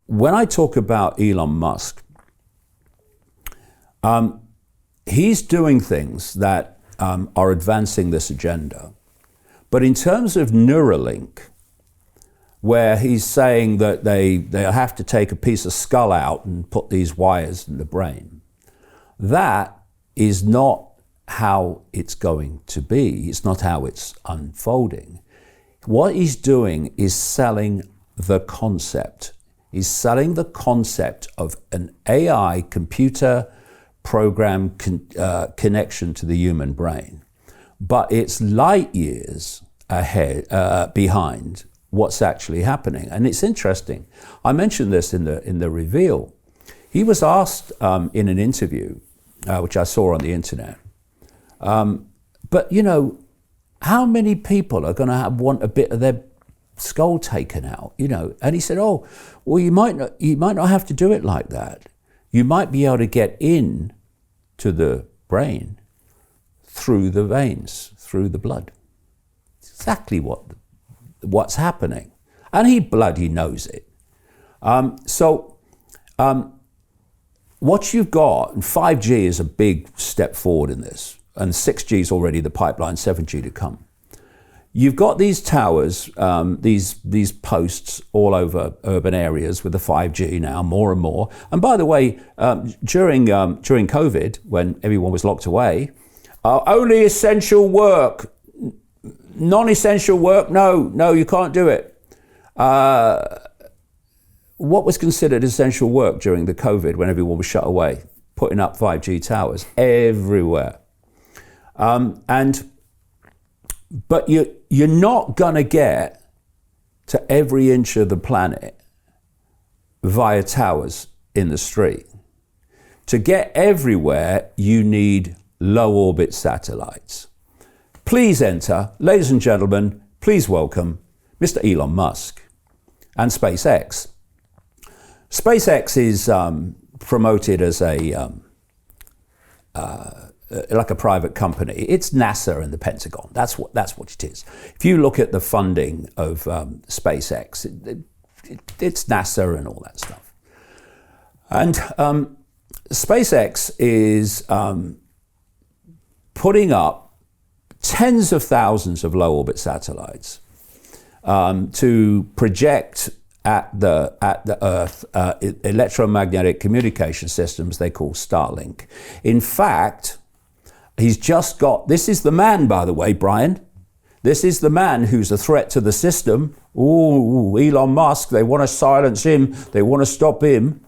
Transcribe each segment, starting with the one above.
when I talk about Elon Musk, he's doing things that are advancing this agenda. But in terms of Neuralink, where he's saying that they have to take a piece of skull out and put these wires in the brain, that is not how it's going to be. It's not how it's unfolding. What he's doing is selling the concept. He's selling the concept of an AI computer program connection to the human brain. But it's light years ahead, behind what's actually happening. And it's interesting. I mentioned this in the reveal. He was asked in an interview, which I saw on the internet, but you know, how many people are going to want a bit of their skull taken out? You know, and he said, "Oh, well, you might not have to do it like that. You might be able to get in to the brain through the veins, through the blood." Exactly what's happening, and he bloody knows it. What you've got, and 5G is a big step forward in this, and 6G is already the pipeline, 7G to come. You've got these towers, these posts all over urban areas with the 5G now, more and more. And by the way, during COVID, when everyone was locked away, only essential work, non-essential work, no, you can't do it. What was considered essential work during the COVID when everyone was shut away? Putting up 5G towers everywhere. But you're not gonna get to every inch of the planet via towers in the street. To get everywhere, you need low orbit satellites. Please enter, ladies and gentlemen, please welcome Mr. Elon Musk and SpaceX. SpaceX is promoted as like a private company. It's NASA and the Pentagon. That's what it is. If you look at the funding of SpaceX, it's NASA and all that stuff. And SpaceX is putting up tens of thousands of low orbit satellites to project at the Earth electromagnetic communication systems they call Starlink. In fact, he's just got, this is the man, by the way, Brian. This is the man who's a threat to the system. Ooh, Elon Musk, they want to silence him. They want to stop him.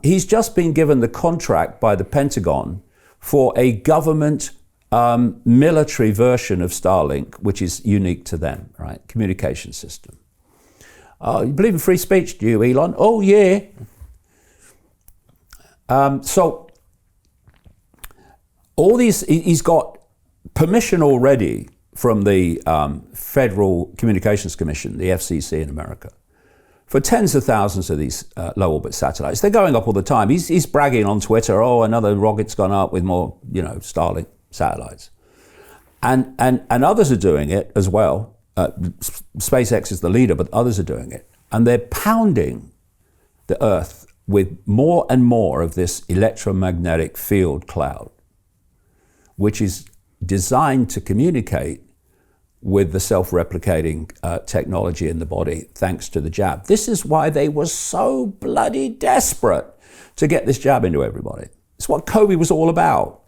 He's just been given the contract by the Pentagon for a government military version of Starlink, which is unique to them, right? Communication system. You believe in free speech, do you, Elon? Oh, yeah. So all these, he's got permission already from the Federal Communications Commission, the FCC in America, for tens of thousands of these low orbit satellites. They're going up all the time. He's bragging on Twitter, oh, another rocket's gone up with more, Starlink satellites. And others are doing it as well. SpaceX is the leader, but others are doing it. And they're pounding the Earth with more and more of this electromagnetic field cloud, which is designed to communicate with the self-replicating technology in the body, thanks to the jab. This is why they were so bloody desperate to get this jab into everybody. It's what COVID was all about.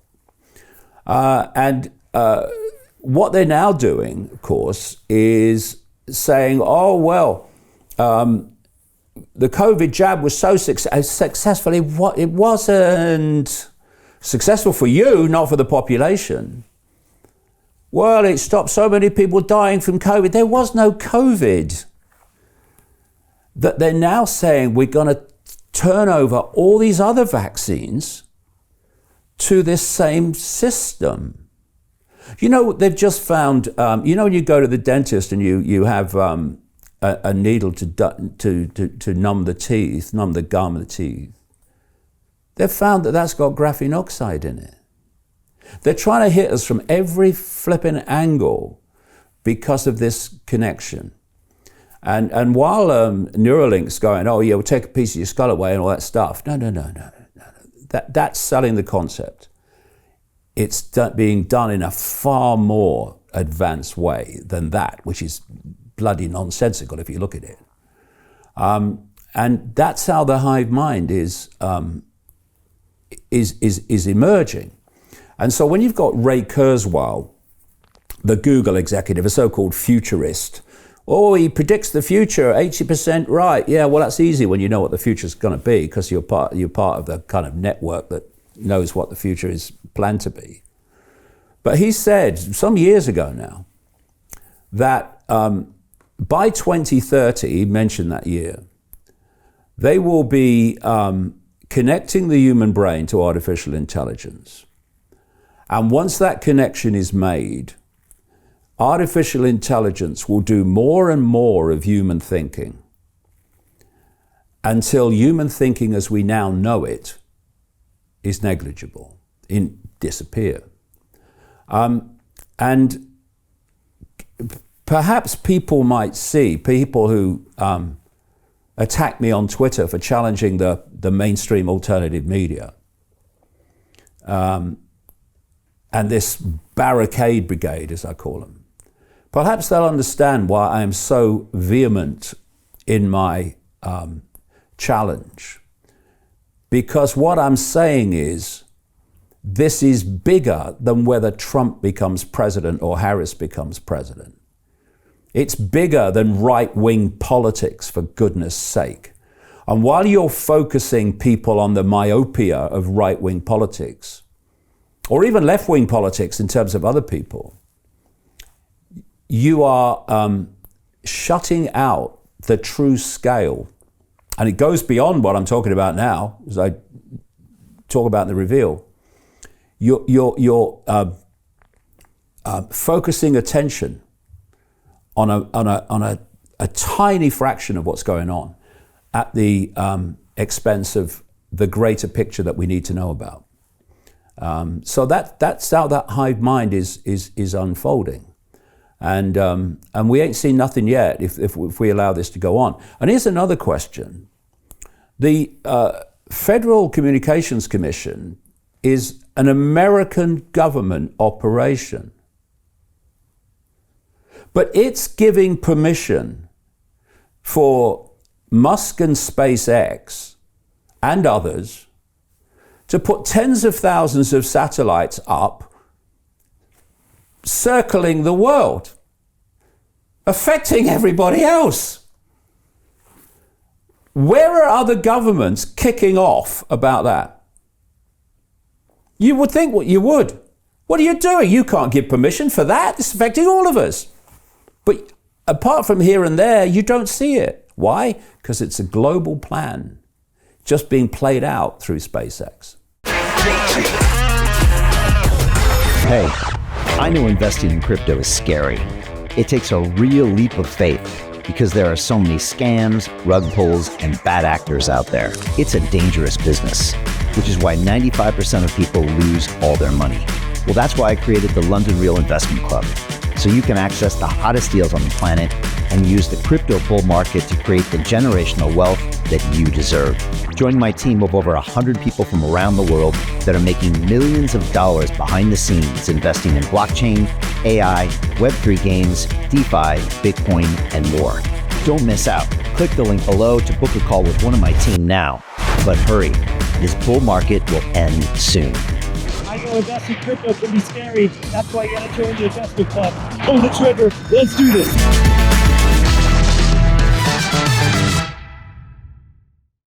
What they're now doing, of course, is saying, oh, well, the COVID jab was so successful. It wasn't successful for you, not for the population. Well, it stopped so many people dying from COVID. There was no COVID. That they're now saying we're going to turn over all these other vaccines to this same system. They've just found, when you go to the dentist and you have a needle to numb the teeth, numb the gum of the teeth, they've found that that's got graphene oxide in it. They're trying to hit us from every flipping angle because of this connection. And while Neuralink's going, oh yeah, we'll take a piece of your skull away and all that stuff. No. That's selling the concept. It's being done in a far more advanced way than that, which is bloody nonsensical if you look at it. And that's how the hive mind is emerging. And so when you've got Ray Kurzweil, the Google executive, a so-called futurist, oh, he predicts the future, 80% right. Yeah, well, that's easy when you know what the future's going to be, because you're part of the kind of network that knows what the future is planned to be. But he said some years ago now that by 2030, he mentioned that year, they will be connecting the human brain to artificial intelligence. And once that connection is made, artificial intelligence will do more and more of human thinking until human thinking as we now know it is negligible, disappear. And perhaps people might see, people who attack me on Twitter for challenging the mainstream alternative media, and this barricade brigade, as I call them, perhaps they'll understand why I am so vehement in my challenge. Because what I'm saying is, this is bigger than whether Trump becomes president or Harris becomes president. It's bigger than right-wing politics, for goodness sake. And while you're focusing people on the myopia of right-wing politics, or even left-wing politics in terms of other people, you are shutting out the true scale. And it goes beyond what I'm talking about now, as I talk about in the reveal. You're focusing attention on a tiny fraction of what's going on at the expense of the greater picture that we need to know about. So that's how that hive mind is unfolding. And we ain't seen nothing yet if we allow this to go on. And here's another question. The Federal Communications Commission is an American government operation. But it's giving permission for Musk and SpaceX and others to put tens of thousands of satellites up, circling the world, affecting everybody else. Where are other governments kicking off about that? You would think what you would. What are you doing? You can't give permission for that. It's affecting all of us. But apart from here and there, you don't see it. Why? Because it's a global plan, just being played out through SpaceX. Hey, I know investing in crypto is scary. It takes a real leap of faith because there are so many scams, rug pulls, and bad actors out there. It's a dangerous business, which is why 95% of people lose all their money. Well, that's why I created the London Real Investment Club, so you can access the hottest deals on the planet and use the crypto bull market to create the generational wealth that you deserve. Join my team of over 100 people from around the world that are making millions of dollars behind the scenes investing in blockchain, AI, Web3 games, DeFi, Bitcoin, and more. Don't miss out. Click the link below to book a call with one of my team now. But hurry, this bull market will end soon. I know investing in crypto can be scary. That's why you gotta join the investment club. Pull the trigger. Let's do this.